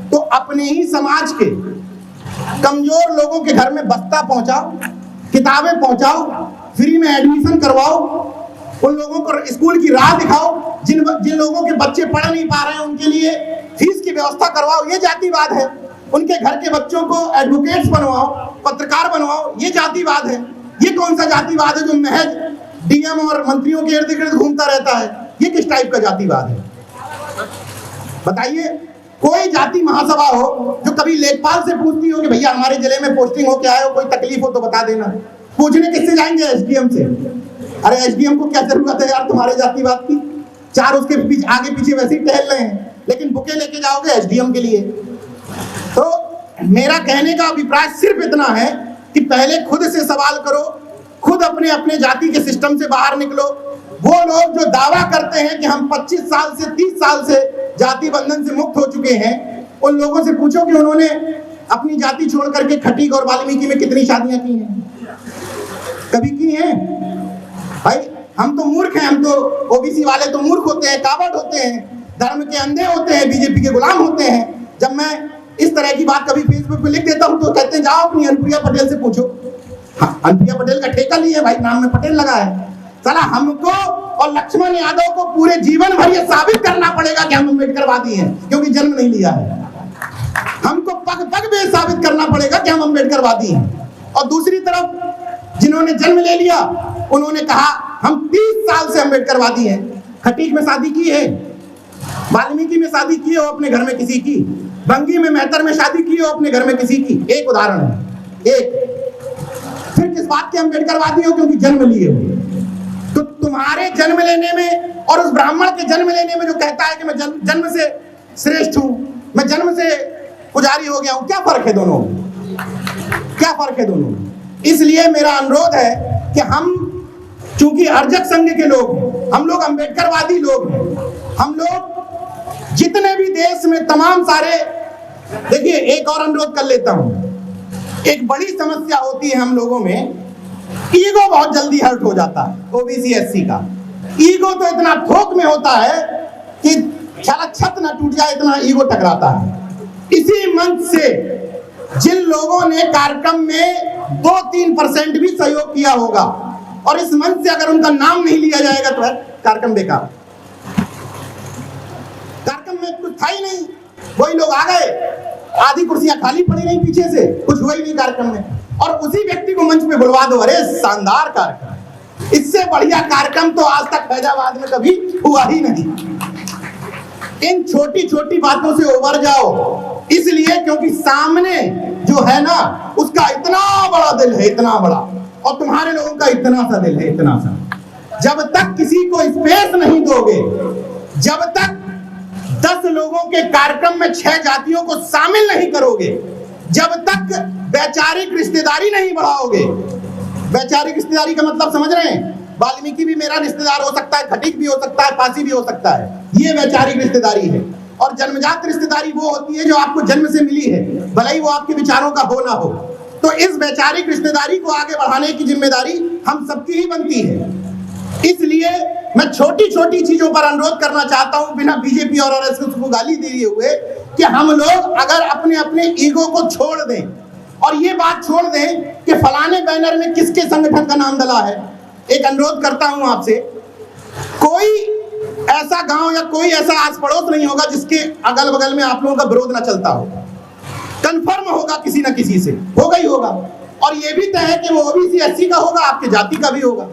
तो अपने ही समाज के कमजोर लोगों के घर में बस्ता पहुंचाओ, किताबें पहुंचाओ, फ्री में एडमिशन करवाओ, उन लोगों को स्कूल की राह दिखाओ, जिन लोगों के बच्चे पढ़ नहीं पा रहे हैं उनके लिए फीस की व्यवस्था करवाओ, ये जातिवाद है। उनके घर के बच्चों को एडवोकेट्स बनवाओ, पत्रकार बनवाओ, ये जातिवाद है। ये कौन सा जातिवाद है जो महज डीएम और मंत्रियों के इर्द गिर्द घूमता रहता है? ये किस टाइप का जातिवाद है बताइए? कोई जाति महासभा हो जो कभी लेखपाल से पूछती हो कि भैया हमारे जिले में पोस्टिंग हो के आए हो, कोई तकलीफ हो तो बता देना। पूछने किससे जाएंगे? एसडीएम से। अरे एसडीएम को क्या जरूरत है यार तुम्हारे जातिवाद की? 4 उसके आगे पीछे वैसे ही टहल रहे हैं, लेकिन बुके लेके जाओगे एसडीएम के लिए। तो मेरा कहने का अभिप्राय सिर्फ इतना है कि पहले खुद से सवाल करो, खुद अपने अपने जाति के सिस्टम से बाहर निकलो। वो लोग जो दावा करते हैं कि हम 25 साल से 30 साल से जाति बंधन से मुक्त हो चुके हैं, उन लोगों से पूछो कि उन्होंने अपनी जाति छोड़ करके खटीक और वाल्मीकि में कितनी शादियां की हैं? कभी की हैं? भाई हम तो मूर्ख हैं, हम तो ओबीसी वाले तो मूर्ख होते हैं, कावड़ होते हैं, धर्म के अंधे होते हैं, बीजेपी के गुलाम होते हैं। जब मैं इस तरह की बात कभी फेसबुक पे लिख देता हूं तो कहते हैं जाओ अपनी अनुप्रिया पटेल से पूछो। हाँ, अनुप्रिया पटेल का ठेका लिए भाई, नाम में पटेल लगा है। साला हमको और लक्ष्मण यादव को पूरे जीवन भर ये साबित करना पड़ेगा कि हम अम्बेडकरवादी हैं, क्योंकि जन्म नहीं लिया है। हमको पग पग में साबित करना पड़ेगा कि हम अम्बेडकरवादी हैं। और दूसरी तरफ जिन्होंने जन्म ले लिया उन्होंने कहा हम 30 साल से अम्बेडकरवादी हैं। खटीक में शादी की है, वाल्मीकि में शादी की हो अपने घर में किसी की, बंगी में मेहतर में शादी की हो अपने घर में किसी की, एक उदाहरण है। एक फिर किस बात के अम्बेडकरवादी हो? क्योंकि जन्म लिए हो। तो तुम्हारे जन्म लेने में और उस ब्राह्मण के जन्म लेने में जो कहता है कि मैं जन्म से श्रेष्ठ हूं, मैं जन्म से पुजारी हो गया हूं, क्या फर्क है दोनों? क्या फर्क है दोनों? इसलिए मेरा अनुरोध है कि हम, चूंकि अर्जक संघ के लोग हैं, हम लोग अम्बेडकरवादी लोग हैं, हम लोग जितने भी देश में तमाम सारे, देखिए एक और अनुरोध कर लेता हूं। एक बड़ी समस्या होती है हम लोगों में, ईगो बहुत जल्दी हर्ट हो जाता है। ओबीसी एससी का ईगो तो इतना थोक में होता है कि साला छत ना टूट जाए, इतना ईगो टकराता है। इसी मंच से जिन लोगों ने कार्यक्रम में 2-3% भी सहयोग किया होगा, और इस मंच से अगर उनका नाम नहीं लिया जाएगा तो कार्यक्रम बेकार। कार्यक्रम में कुछ था ही नहीं, वही लोग आ गए, आधी कुर्सियां खाली पड़ी नहीं, पीछे से कुछ हुआ ही नहीं कार्यक्रम में, और उसी व्यक्ति को मंच पे बुलवा दो। अरे शानदार कार्यक्रम, इससे बढ़िया कार्यक्रम तो आज तक फैजाबाद में कभी हुआ ही नहीं। इन छोटी छोटी बातों से उबर जाओ, इसलिए क्योंकि सामने जो है ना उसका इतना बड़ा दिल है, इतना बड़ा, और तुम्हारे लोगों का इतना सा दिल है, इतना सा। जब तक किसी को स्पेस नहीं दोगे, जब तक 10 लोगों के कार्यक्रम में 6 जातियों को शामिल नहीं करोगे, जब तक वैचारिक रिश्तेदारी नहीं बढ़ाओगे। वैचारिक रिश्तेदारी का मतलब समझ रहे हैं? वाल्मीकि भी मेरा रिश्तेदार हो सकता है, खटीक भी हो सकता है, पासी भी हो सकता है, ये वैचारिक रिश्तेदारी है। और जन्मजात रिश्तेदारी वो होती है जो आपको जन्म से मिली है, भले ही वो आपके विचारों का हो ना हो। तो इस वैचारिक रिश्तेदारी को आगे बढ़ाने की जिम्मेदारी हम सबकी ही बनती है। इसलिए मैं छोटी छोटी चीजों पर अनुरोध करना चाहता हूं, बिना बीजेपी और आरएसएस को गाली दिए हुए, कि हम लोग अगर अपने अपने ईगो को छोड़ दें और ये बात छोड़ दें कि फलाने बैनर में किसके संगठन का नाम डला है। एक अनुरोध करता हूं आपसे, कोई ऐसा गांव या कोई ऐसा आस पड़ोस नहीं होगा जिसके अगल बगल में आप लोगों का विरोध ना चलता हो। कंफर्म होगा किसी ना किसी से, होगा ही होगा। और ये भी तय है कि वो ओबीसी एससी का होगा, आपके जाति का भी होगा।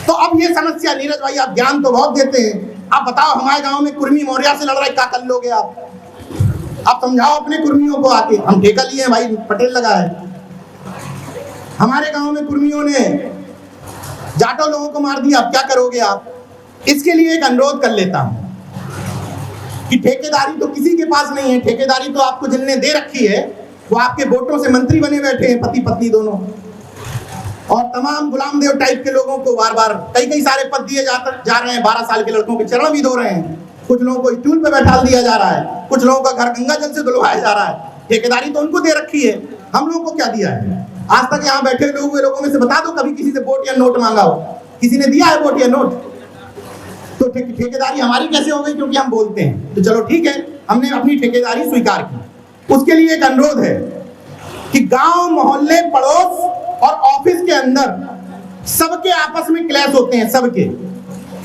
तो अब ये समस्या, नीरज भाई आप ज्ञान तो बहुत देते हैं, आप बताओ हमारे गांव में कुर्मी मौर्या से लड़ रहा है, क्या कर लोगे आप समझाओ अपने कुर्मियों को आके। हम ठेका लिए हैं भाई, पटेल लगा है। हमारे गांव में कुर्मियों ने जाटो लोगों को मार दिया, अब क्या करोगे आप? इसके लिए एक अनुरोध कर लेता हूं कि ठेकेदारी तो किसी के पास नहीं है, ठेकेदारी तो आपको जिनने दे रखी है वो आपके वोटों से मंत्री बने बैठे हैं, पति पत्नी दोनों, और तमाम गुलाम देव टाइप के लोगों को बार बार कई सारे पद दिए जा रहे हैं। 12 साल के लड़कों के चरण भी धो रहे हैं, कुछ लोगों को स्टूल पे बैठा दिया जा रहा है, कुछ लोगों का घर गंगा जल से धुलवाया जा रहा है। ठेकेदारी तो उनको दे रखी है, हम लोगों को क्या दिया है? आज तक यहाँ बैठे लोगों में से बता दो कभी किसी से वोट या नोट मांगा हो? किसी ने दिया है वोट या नोट? तो ठेकेदारी हमारी कैसे हो गई? क्योंकि हम बोलते हैं। तो चलो ठीक है, हमने अपनी ठेकेदारी स्वीकार की। उसके लिए एक अनुरोध है कि गांव मोहल्ले पड़ोस और ऑफिस के अंदर सबके आपस में क्लैश होते हैं, सबके।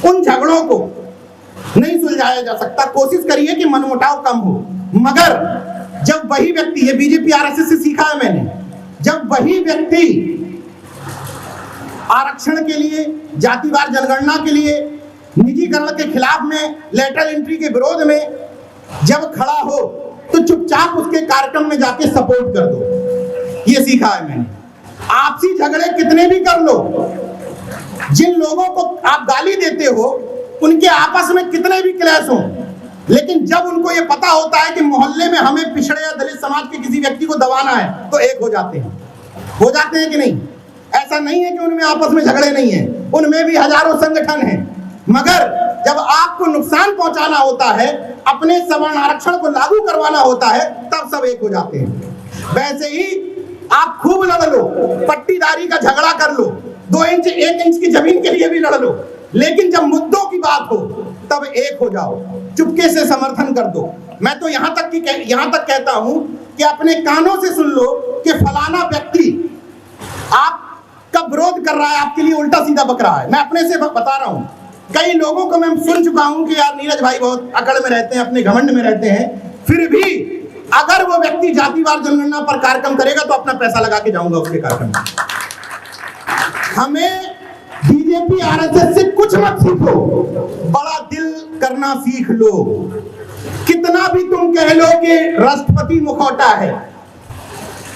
उन झगड़ों को नहीं सुलझाया जा सकता, कोशिश करिए कि मनमुटाव कम हो। मगर जब वही व्यक्ति, ये बीजेपी आरएसएस से सीखा है मैंने, जब वही व्यक्ति आरक्षण के लिए, जातिवार जनगणना के लिए, निजीकरण के खिलाफ में, लेटरल एंट्री के विरोध में जब खड़ा हो तो चुपचाप उसके कार्यक्रम में जाके सपोर्ट कर दो। ये सीखा है मैंने। आपसी झगड़े कितने भी कर लो, जिन लोगों को आप गाली देते हो उनके आपस में कितने भी क्लैश हो, लेकिन जब उनको ये पता होता है कि मोहल्ले में हमें पिछड़े या दलित समाज के किसी व्यक्ति को दबाना है तो एक हो जाते हैं। हो जाते हैं कि नहीं? ऐसा नहीं है कि उनमें आपस में झगड़े नहीं है, उनमें भी हजारों संगठन हैं। मगर जब आपको नुकसान पहुंचाना होता है, अपने सवर्ण आरक्षण को लागू करवाना होता है, तब सब एक हो जाते हैं। वैसे ही आप खूब लड़ लो, पट्टीदारी का झगड़ा कर लो, 2 इंच 1 इंच की जमीन के लिए भी लड़ लो, लेकिन जब मुद्दों की बात हो तब एक हो जाओ, चुपके से समर्थन कर दो। मैं तो यहाँ तक कहता हूं कि अपने कानों से सुन लो कि फलाना व्यक्ति आपका विरोध कर रहा है, आपके लिए उल्टा सीधा बक रहा है। मैं अपने से बता रहा हूं, कई लोगों को मैं सुन चुका हूं कि यार नीरज भाई बहुत अकड़ में रहते हैं, अपने घमंड में रहते हैं, फिर भी अगर वो व्यक्ति जातिवार जनगणना पर कार्यक्रम करेगा तो अपना पैसा लगा के जाऊंगा उसके कार्यक्रम में। हमें बीजेपी आरएसएस से कुछ मत सीखो, बड़ा दिल करना सीख लो। कितना भी तुम कह लो कि राष्ट्रपति मुखौटा है,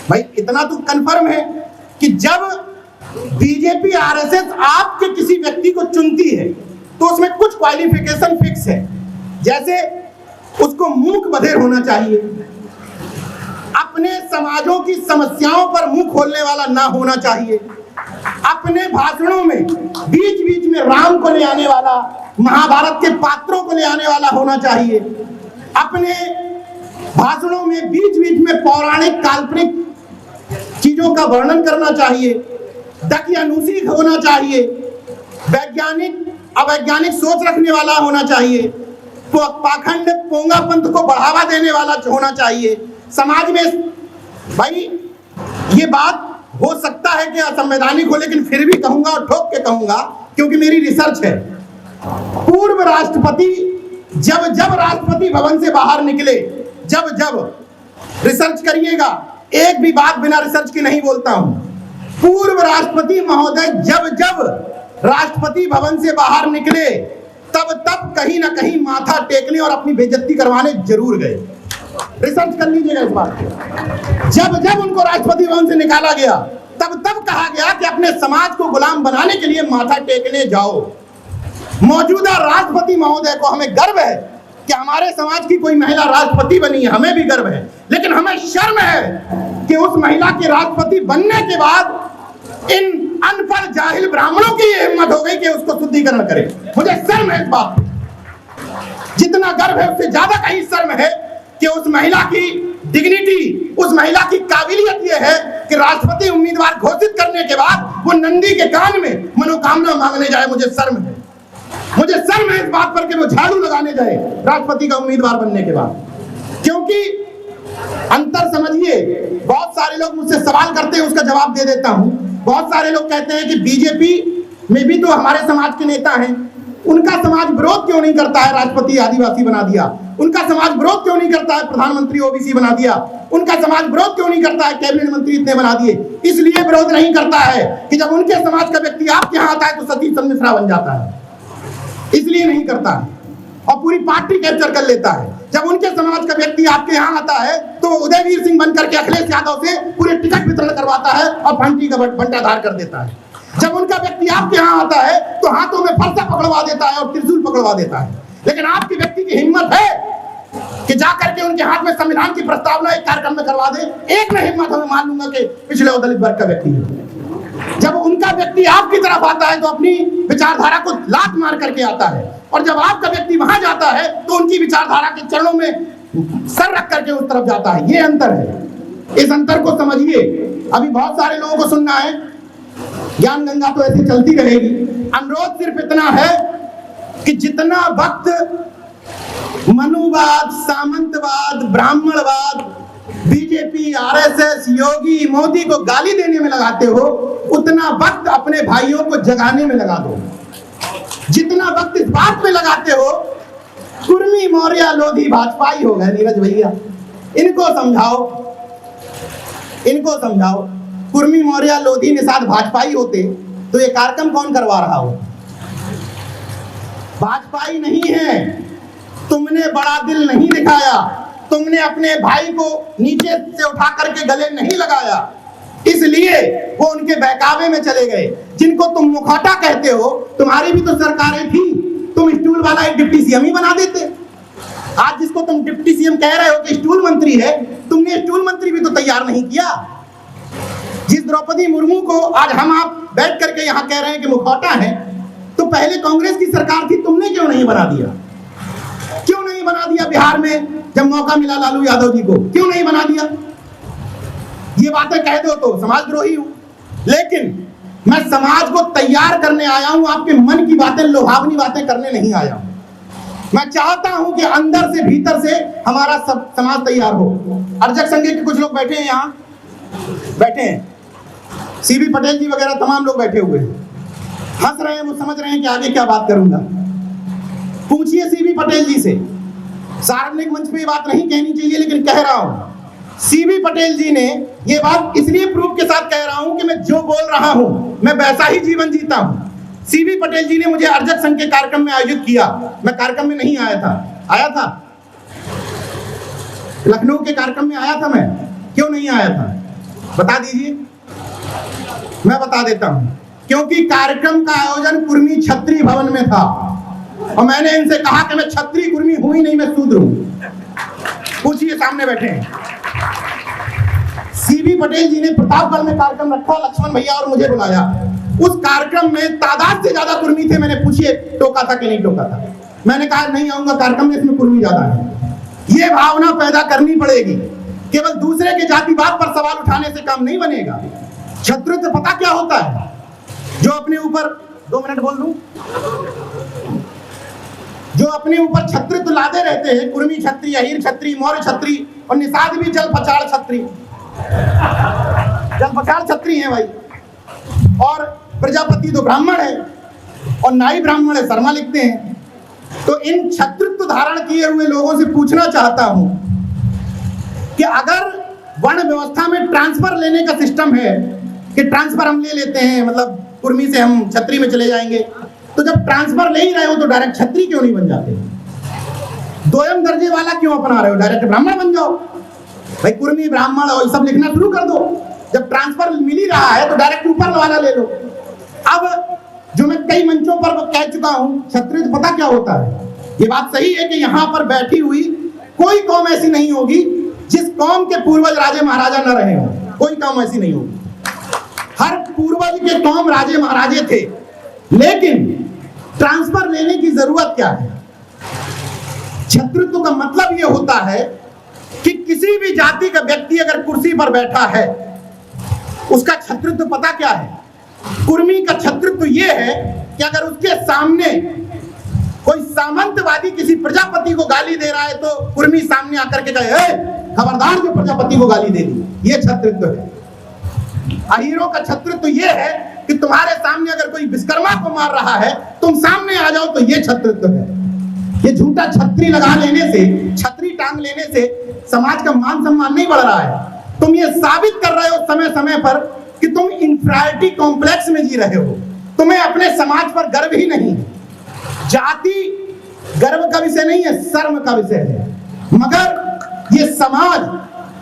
भाई इतना तो कंफर्म है कि जब बीजेपी आरएसएस आपके किसी व्यक्ति को चुनती है तो उसमें कुछ क्वालिफिकेशन फिक्स है। जैसे उसको मूक बधिर होना चाहिए, अपने समाजों की समस्याओं पर मुंह खोलने वाला ना होना चाहिए, अपने भाषणों में बीच बीच में राम को ले आने वाला, महाभारत के पात्रों को ले आने वाला होना चाहिए, अपने भाषणों में बीच बीच में पौराणिक काल्पनिक चीजों का वर्णन करना चाहिए, दकियानुसी होना चाहिए, वैज्ञानिक अवैज्ञानिक सोच रखने वाला होना चाहिए, पाखंड पोंगापंथ को बढ़ावा देने वाला होना चाहिए समाज में। भाई ये बात हो सकता है कि असंवैधानिक हो, लेकिन फिर भी कहूंगा और ठोक के कहूंगा क्योंकि मेरी रिसर्च है। पूर्व राष्ट्रपति जब जब राष्ट्रपति भवन से बाहर निकले, जब जब रिसर्च करिएगा, एक भी बात बिना रिसर्च के नहीं बोलता हूं। पूर्व राष्ट्रपति महोदय जब जब राष्ट्रपति भवन से बाहर निकले तब तब कहीं ना कहीं माथा टेकने और अपनी बेइज्जती करवाने जरूर गए। रिसर्च कर लीजिएगा इस बात को। जब जब उनको राष्ट्रपति भवन से निकाला गया तब तब कहा गया कि अपने समाज को गुलाम बनाने के लिए माथा टेकने जाओ। मौजूदा राष्ट्रपति महोदय को हमें गर्व है कि हमारे समाज की कोई महिला राष्ट्रपति बनी है, हमें भी गर्व है, लेकिन हमें शर्म है कि उस महिला के राष्ट्रपति बनने के बाद इन अनपढ़ जाहिल ब्राह्मणों की ये हिम्मत हो गई कि उसको शुद्धिकरण करे। मुझे शर्म है इस बात पे। जितना गर्व है उससे ज्यादा कहीं शर्म है कि उस महिला की डिग्निटी, उस महिला की काबिलियत ये है कि राष्ट्रपति उम्मीदवार घोषित करने के बाद वो नंदी के कान में मनोकामना मांगने जाए। मुझे शर्म है, मुझे शर्म है इस बात पर कि वो झाड़ू लगाने जाए राष्ट्रपति का उम्मीदवार बनने के बाद। क्योंकि अंतर समझिए, बहुत सारे लोग मुझसे सवाल करते हैं, उसका जवाब दे देता हूं। बहुत सारे लोग कहते हैं कि बीजेपी में भी तो हमारे समाज के नेता हैं, उनका समाज विरोध क्यों नहीं करता है, राष्ट्रपति आदिवासी बना दिया। उनका समाज विरोध क्यों नहीं करता है, प्रधानमंत्री ओबीसी बना दिया। उनका समाज विरोध क्यों नहीं करता है, कैबिनेट मंत्री इतने बना दिए। इसलिए विरोध नहीं करता है कि जब उनके समाज का व्यक्ति आपके यहाँ आता है तो सतीश चंद्र मिश्रा बन जाता है, इसलिए नहीं करता है और पूरी पार्टी कैप्चर कर लेता है। जब उनके समाज का व्यक्ति आपके यहाँ आता है तो उदयवीर सिंह बनकर के अखिलेश यादव से पूरे टिकट वितरण करवाता है और फंटी का बंटाधार कर देता है। जब उनका व्यक्ति आपके यहाँ आता है तो हाथों में फरसा पकड़वा देता है और त्रिशूल पकड़वा देता है। लेकिन आपके व्यक्ति की हिम्मत है कि जाकर के उनके हाथ में संविधान की प्रस्तावना एक कार्यक्रम में करवा दे। एक में हिम्मत हमें मान लूंगा कि पिछले और दलित वर्ग का व्यक्ति है। जब उनका व्यक्ति आपकी तरफ आता है तो अपनी विचारधारा को लात मार करके आता है, और जब आपका व्यक्ति वहां जाता है तो उनकी विचारधारा के चरणों में सर रख करके उस तरफ जाता है। ये अंतर है, इस अंतर को समझिए। अभी बहुत सारे लोगों को सुनना है, ज्ञान गंगा तो ऐसी चलती रहेगी। अनुरोध सिर्फ इतना है कि जितना वक्त मनुवाद, सामंतवाद, ब्राह्मणवाद, बीजेपी, आरएसएस, योगी, मोदी को गाली देने में लगाते हो, उतना वक्त अपने भाइयों को जगाने में लगा दो। जितना वक्त इस बात में लगाते हो कुर्मी, मौर्य, लोधी, भाजपाई हो गए नीरज भैया, इनको समझाओ, इनको समझाओ। कुर्मी, मौर्य, लोधी, निषाद भाजपाई होते तो ये कार्यक्रम कौन करवा रहा हो? भाजपाई नहीं है। तुमने बड़ा दिल नहीं दिखाया, तुमने अपने भाई को नीचे से उठा करके गले नहीं लगाया, इसलिए वो उनके बहकावे में चले गए। जिनको तुम मुखौटा कहते हो, तुम्हारी भी तो सरकारें थी, तुम स्टूल वाला एक डिप्टी सीएम ही बना देते। आज जिसको तुम डिप्टी सीएम कह रहे हो कि स्टूल मंत्री है, तुमने स्टूल मंत्री भी तो तैयार नहीं किया। जिस द्रौपदी मुर्मू को आज हम आप बैठ करके यहाँ कह रहे हैं कि मुखौटा है, तो पहले कांग्रेस की सरकार थी, तुमने क्यों नहीं बना दिया? क्यों नहीं बना दिया? बिहार में जब मौका मिला लालू यादव जी को, क्यों नहीं बना दिया? ये बातें कह दो तो समाजद्रोही हूं, लेकिन मैं समाज को तैयार करने आया हूं, आपके मन की बातें, लोभावनी बातें करने नहीं आया हूं। मैं चाहता हूं कि अंदर से, भीतर से हमारा सब समाज तैयार हो। अर्जक संघ के कुछ लोग बैठे हैं, यहाँ बैठे हैं, सीबी पटेल जी वगैरह तमाम लोग बैठे हुए हैं, हंस रहे हैं, वो समझ रहे हैं कि आगे क्या बात करूंगा। पूछिए सीबी पटेल जी से। सार्वजनिक मंच पे ये बात नहीं कहनी चाहिए, लेकिन कह रहा हूं। सीबी पटेल जी ने ये बात इसलिए प्रूफ के साथ कह रहा हूं कि मैं जो बोल रहा हूं मैं वैसा ही जीवन जीता हूं। सीबी पटेल जी ने मुझे अर्जक संघ के कार्यक्रम में आयोजित किया, मैं कार्यक्रम में नहीं आया था। आया था लखनऊ के कार्यक्रम में आया था मैं, क्यों नहीं आया था बता दीजिए? मैं बता देता हूं, क्योंकि कार्यक्रम का आयोजन कुर्मी छत्री भवन में था और मैंने इनसे कहा कि मैं छत्री कुर्मी हूं ही नहीं, मैं शूद्र हूं। पूछिए, सामने बैठे हैं। सीबी पटेल जी ने प्रतापगढ़ में कार्यक्रम रखा, लक्ष्मण भैया और मुझे बुलाया। उस कार्यक्रम में तादाद से ज्यादा कुर्मी थे। मैंने पूछिए टोका था कि नहीं टोका था? मैंने कहा नहीं आऊंगा कार्यक्रम में, इसमें कुर्मी ज्यादा है। ये भावना पैदा करनी पड़ेगी। केवल दूसरे के जातिवाद पर सवाल उठाने से काम नहीं बनेगा। छत्रत्व पता क्या होता है? जो अपने ऊपर 2 मिनट बोल दूं, जो अपने ऊपर छत्रित्व लादे रहते हैं, कुर्मी छत्री, अहीर छत्री, मौर्य छत्री और निषाद भी जल पछाड़ छत्री, जल पछाड़ छत्री है भाई। और प्रजापति तो ब्राह्मण है और नाई ब्राह्मण है, शर्मा लिखते हैं। तो इन छत्रित्व धारण किए हुए लोगों से पूछना चाहता हूं कि अगर वर्ण व्यवस्था में ट्रांसफर लेने का सिस्टम है कि ट्रांसफर हम ले लेते हैं, मतलब कुर्मी से हम छत्री में चले जाएंगे, तो जब ट्रांसफर ले ही रहे हो तो डायरेक्ट छत्री क्यों नहीं बन जाते? दोयम दर्जे वाला क्यों अपना रहे हो? डायरेक्ट ब्राह्मण बन जाओ भाई, कुर्मी ब्राह्मण और सब लिखना शुरू कर दो। जब ट्रांसफर मिल ही रहा है तो डायरेक्ट ऊपर वाला ले लो। अब जो मैं कई मंचों पर कह चुका हूं, छत्रित्व पता क्या होता है? ये बात सही है कि यहां पर बैठी हुई कोई कौम ऐसी नहीं होगी जिस कौम के पूर्वज राजे महाराजा न रहे हो, कोई कौम ऐसी नहीं होगी। हर पूर्वज के कौम राजे महाराजे थे, लेकिन ट्रांसफर लेने की जरूरत क्या है? छत्रित्व का मतलब यह होता है कि किसी भी जाति का व्यक्ति अगर कुर्सी पर बैठा है, उसका छत्रित्व पता क्या है? कुर्मी का छत्रित्व यह है कि अगर उसके सामने कोई सामंतवादी किसी प्रजापति को गाली दे रहा है तो कुर्मी सामने आकर के कहे, खबरदार जो प्रजापति को गाली दे दी, ये छत्रित्व है। अहीरों का छत्रित्व यह है कि तुम्हारे सामने अगर कोई विश्वकर्मा को मार रहा है, तुम सामने आ जाओ, तो ये छत्रित्व है। ये झूठा छत्री लगा लेने से, छतरी टांग लेने से समाज का मान सम्मान नहीं बढ़ रहा है। तुम ये साबित कर रहे हो समय समय पर कि तुम इंफीरियरिटी कॉम्प्लेक्स में जी रहे हो, तुम्हें अपने समाज पर गर्व ही नहीं है। जाति गर्व का विषय नहीं है, शर्म का विषय है। मगर ये समाज,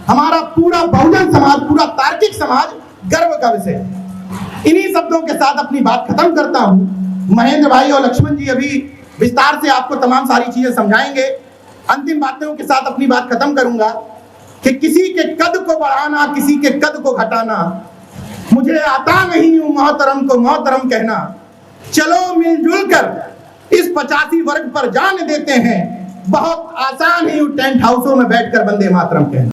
हमारा पूरा बहुजन समाज, पूरा तार्किक समाज गर्व का विषय है। इन्हीं शब्दों के साथ अपनी बात खत्म करता हूं। महेंद्र भाई और लक्ष्मण जी अभी विस्तार से आपको तमाम सारी चीजें समझाएंगे। अंतिम बातों के साथ अपनी बात खत्म करूंगा कि किसी के कद को बढ़ाना, किसी के कद को घटाना मुझे आता नहीं हूं मोहतरम को मोहतरम कहना। चलो मिलजुल कर इस 85 वर्ग पर जान देते हैं, बहुत आसान ही टेंट हाउसों में बैठकर वंदे मातरम कहना।